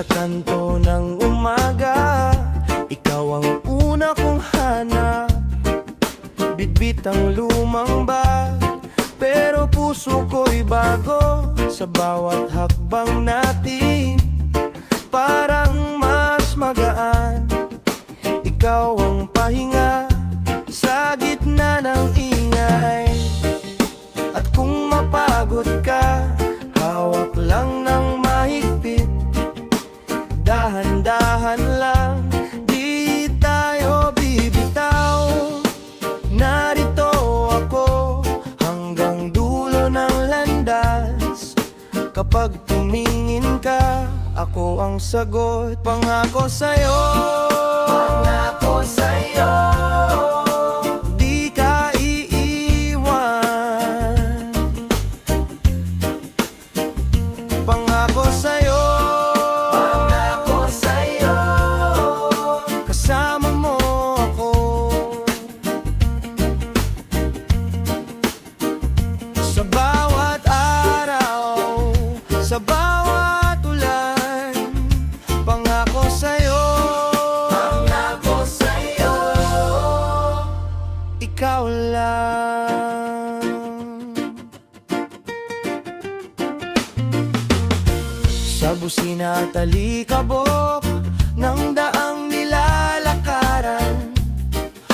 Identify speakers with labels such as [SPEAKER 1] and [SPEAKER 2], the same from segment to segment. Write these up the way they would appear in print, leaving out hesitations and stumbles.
[SPEAKER 1] sa kanto ng umaga, ikaw ang una kong hanap. Bitbit ang lumang bag, pero puso ko'y bago. Sa bawat hakbang natin, parang mas magaan. Ikaw ang pahinga sa gitna ng ingay. At kung mapagod ka, hawak lang ng mahigpit. Dahan-dahan lang, di tayo bibitaw. Narito ako hanggang dulo ng landas. Kapag tumingin ka, ako ang sagot. Pangako sa'yo, pangako sa'yo, di ka iiwan. Pangako sa'yo, pangako sa'yo, kasama mo ako. Sa bawat araw, sa bawat ulan, pangako sa'yo, pangako sa'yo, ikaw lang. Sa busina at alikabok ng daang nilalakaran,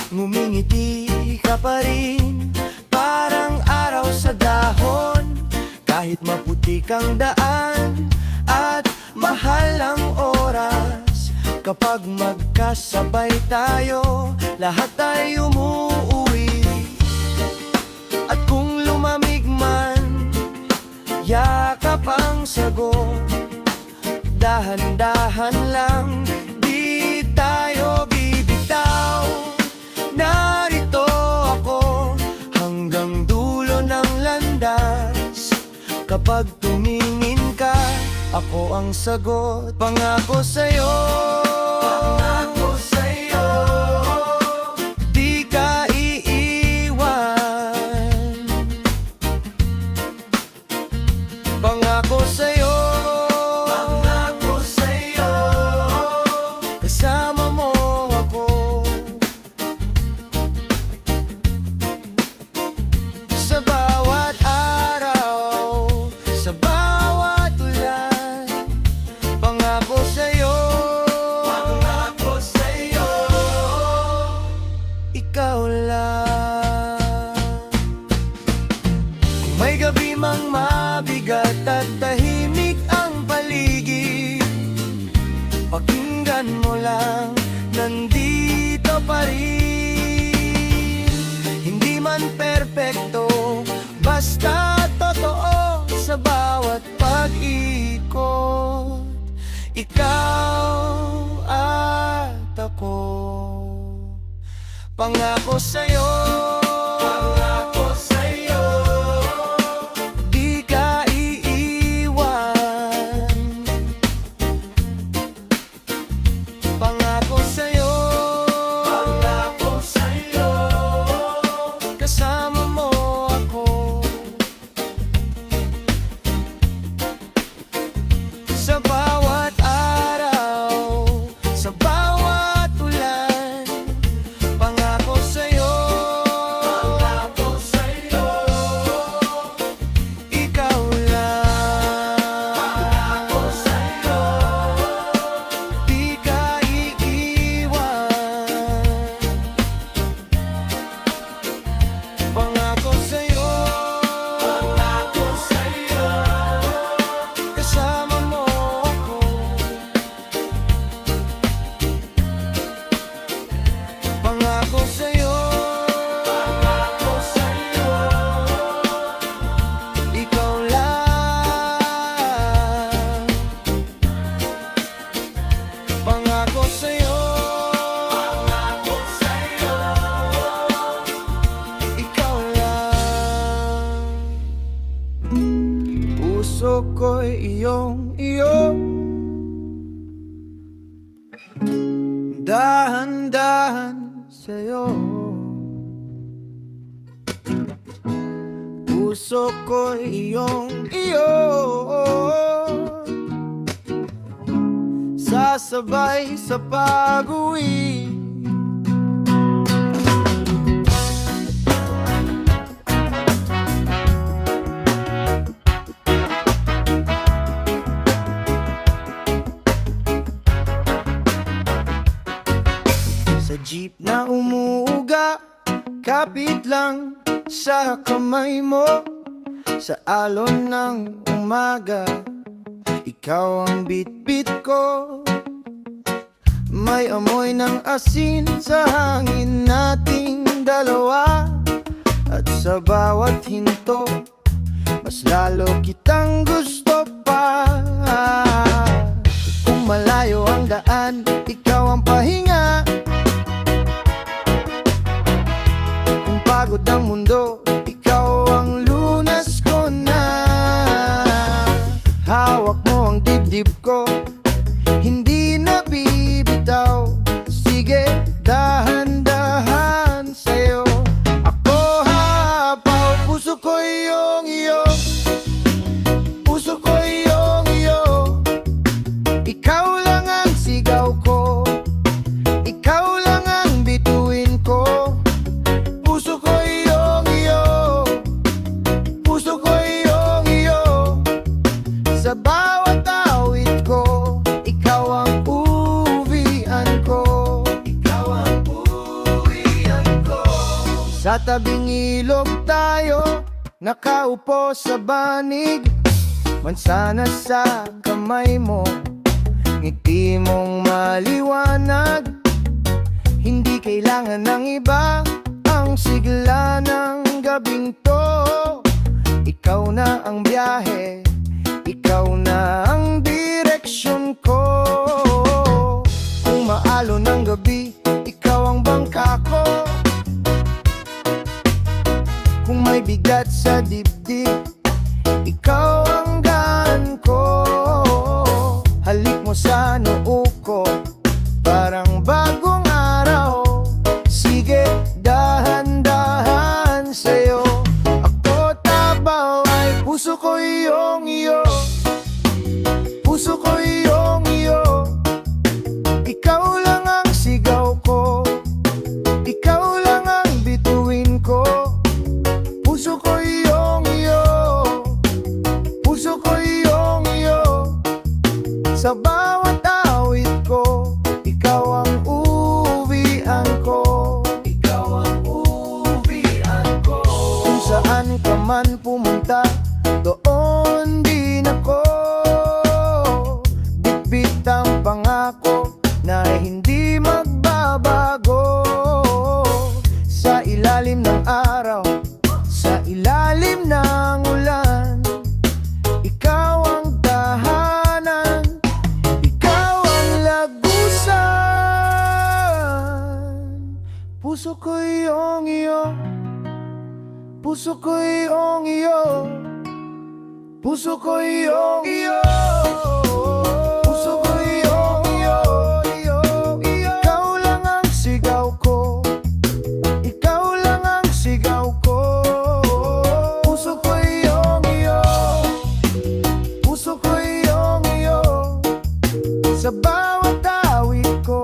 [SPEAKER 1] ngumingiti ka pa rin, parang araw sa dahon. Kahit maputi kang daan at mahal ang oras, kapag magkasabay tayo, lahat ay umuuwi. At kung lumamig man, yakap ang sagot. Dahan-dahan lang, di tayo bibitaw. Narito ako hanggang dulo ng landas. Kapag tumingin ka, ako ang sagot. Pangako sa'yo, pangako sa'yo, di ka iiwan. Pangako sa'yo, pangako sa'yo, kasama mo ako. Sa bawat araw, sa bawat ulan, pangako sa'yo, pangako sa'yo, ikaw lang. Kung may gabi mang mabigat at tahimik ang paligid, pakinggan mo lang, nandito pa rin. Hindi man perpekto, basta totoo sa bawat pag-ikot. Ikaw at ako, pangako sa'yo, pangako sa'yo, di ka iiwan. Pangako sa'yo, pangako sa'yo, kasama mo ako. Sa bawat araw, sa bawat ulan, pangako sa'yo, pangako sa'yo, ikaw lang. Pangako sa'yo, di ka iiwan. Pangako sa'yo, pangako sa'yo, kasama mo ako. Pangako sa'yo, pangako sa'yo, ikaw lang. Pangako sa'yo, pangako sa'yo, ikaw lang. Puso ko'y iyong-iyo, dahan-dahan sa'yo. Puso ko'y iyong-iyo, sasabay sa pag-uwi. Sa jeep na umuuga, kapit lang sa kamay mo. Sa alon ng umaga, ikaw ang bit-bit ko. May amoy ng asin sa hangin nating dalawa. At sa bawat hinto, mas lalo kitang gusto pa. Kung malayo ang daan, ikaw ang pahinga. Kung pagod ang mundo, ikaw ang lunas ko na. Hawak mo ang dibdib ko, hindi na bibitaw. Sige, dahan-dahan sa'yo ako hapaw. Puso ko iyong iyo, puso ko iyong iyo. Ikaw lang ang sigaw ko, ikaw lang ang bituin ko. Puso ko iyong iyo, puso ko iyong iyo. Sa bawat awit ko, ikaw ang uwian ko, ikaw ang uwian ko. Sa tabing ilog tayo, nakaupo sa banig. Mansanas sa kamay mo, ngiti mong maliwanag. Hindi kailangan ng iba ang sigla ng gabing to. Ikaw na ang biyahe, ikaw na ang direksyon ko. Kung maalon ng gabi, ikaw ang bangka ko. Kung may bigat sa dibdib, ikaw ang gaan ko. Halik mo sa noo ko, parang bagong araw. Sige, dahan-dahan sa'yo ako tabaw. Ay puso ko iyong iyo, puso ko iyong iyo. Ikaw lang ang sigaw ko, ikaw lang ang bituin ko. Puso ko iyong iyo, puso ko iyong iyo. Sa bawat awit ko, ikaw ang uwian ko, ikaw ang uwian ko. Kung saan ka man pumunta, doon din ako. Bitbit ang pangako na hindi magbabago. Sa ilalim ng araw, sa ilalim ng ulan, ikaw ang tahanan, ikaw ang lagusan. Puso ko iyong iyo, puso ko iyong iyo, puso ko iyong iyo, puso ko iyong iyo, iyo, iyo. Ikaw lang ang sigaw ko, ikaw lang ang sigaw ko. Puso ko iyong iyo, puso ko iyong iyo. Sa bawat awit ko,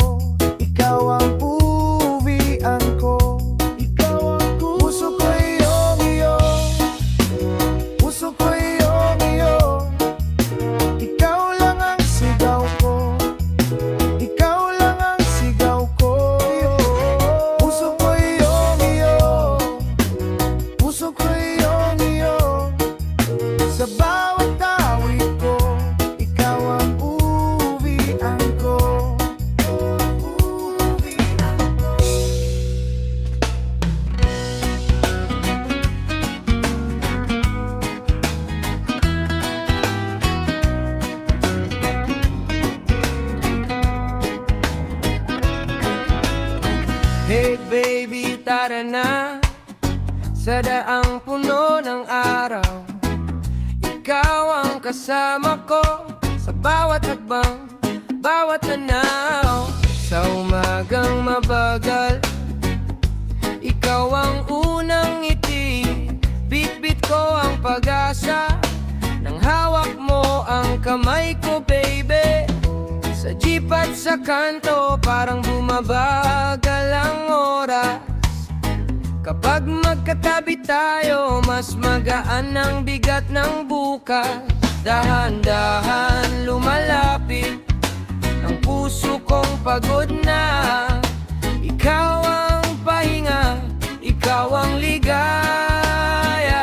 [SPEAKER 1] ikaw ang uwian ko, ikaw ang puso ko iyong iyo, puso ko iyong iyo. Ikaw lang ang sigaw ko, ikaw lang ang sigaw ko. Puso ko iyong iyo, puso ko iyong iyo. Sa bawat awit ko, ikaw ang uwian ko, uwian ko. Hey baby, tara na sa daang puno ng araw. Ikaw ang kasama ko sa bawat hakbang, bawat tanaw. Sa umagang mabagal, ikaw ang unang ngiti. Bit-bit ko ang pag-asa nang hawak mo ang kamay ko, baby. Sa jeep at sa kanto, parang bumabagal ang oras. Kapag magkatabi tayo, mas magaan ang bigat ng bukas. Dahan-dahan lumalapit ang puso kong pagod na. Ikaw ang pahinga, ikaw ang ligaya.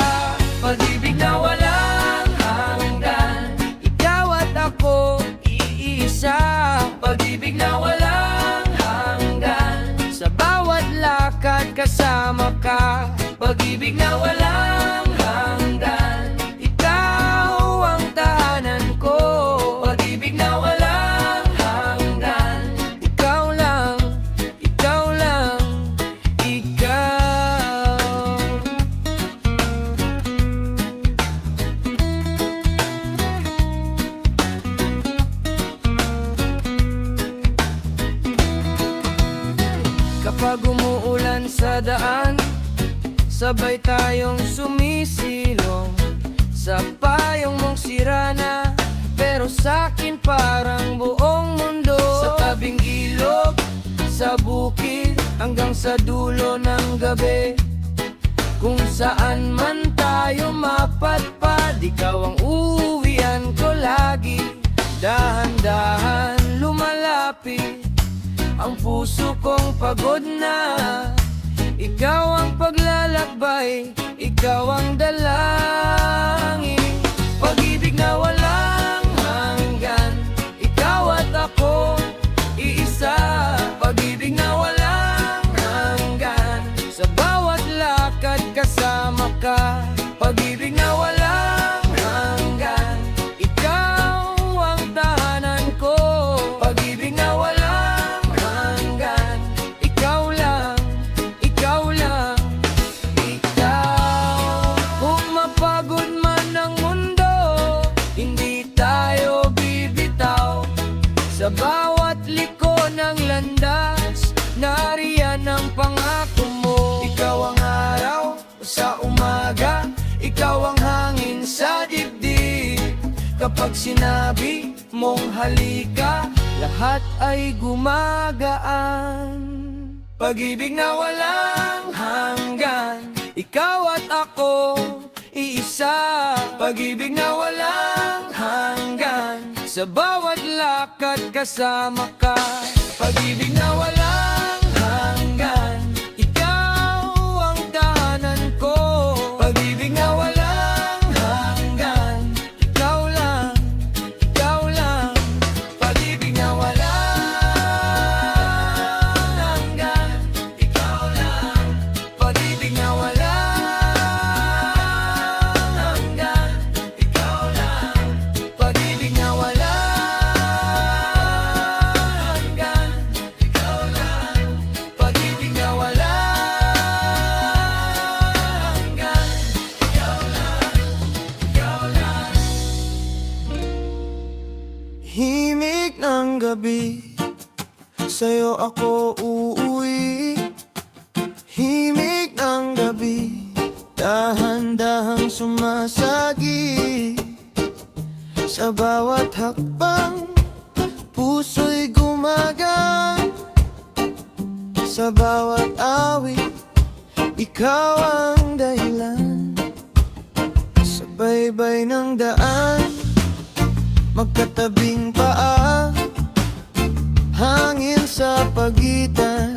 [SPEAKER 1] Pag-ibig na walang hanggan, ikaw at ako iisa. Pag-ibig na walang hanggan, sa bawat lakad kasama ka. Pag-ibig na walang hanggan, ikaw ang tahanan ko. Pag-ibig na walang hanggan, ikaw lang, ikaw lang, ikaw. Kapag umuulan sa daan, sabay tayong sumisilong sa payong mong sira na, pero sa'kin parang buong mundo. Sa tabing ilog, sa bukid, hanggang sa dulo ng gabi. Kung saan man tayo mapadpad, ikaw ang uuwian ko lagi. Dahan-dahan lumalapit ang puso kong pagod na. Ikaw ang paglalakbay, ikaw ang dalangin. Pag-ibig na walang hanggan, ikaw at ako iisa. Pag-ibig na walang hanggan, sa bawat lakad kasama ka. Pag-ibig na walang hanggan, ikaw ang tahanan ko. Pag-ibig na walang hanggan, ikaw lang, ikaw lang, ikaw. Kung mapagod man ang mundo, hindi tayo bibitaw. Sa bawat liko ng landas, nariyan ang pangako mo. Ikaw ang araw sa umaga, ikaw ang hangin sa dibdib. Kapag sinabi mong halika, lahat ay gumagaan. Pag-ibig na walang hanggan, ikaw at ako iisa. Pag-ibig na walang hanggan, sa bawat lakad kasama ka. Pag-ibig na walang hanggan, ikaw ang tahanan ko. Pag-ibig na walang hanggan, ikaw lang, ikaw lang. Pag-ibig na walang hanggan, ikaw lang. Pag-ibig na walang hanggan, ikaw lang. Pag-ibig na walang hanggan, ikaw lang. Pag-ibig na walang hanggan, ikaw lang, ikaw lang. Himig ng gabi, sa'yo ako uuwi. Himig ng gabi, dahan-dahang sumasagi. Sa bawat hakbang, puso'y gumagaan. Sa bawat awit, ikaw ang dahilan. Sa baybay ng daan, magkatabing paa, hangin sa pagitan.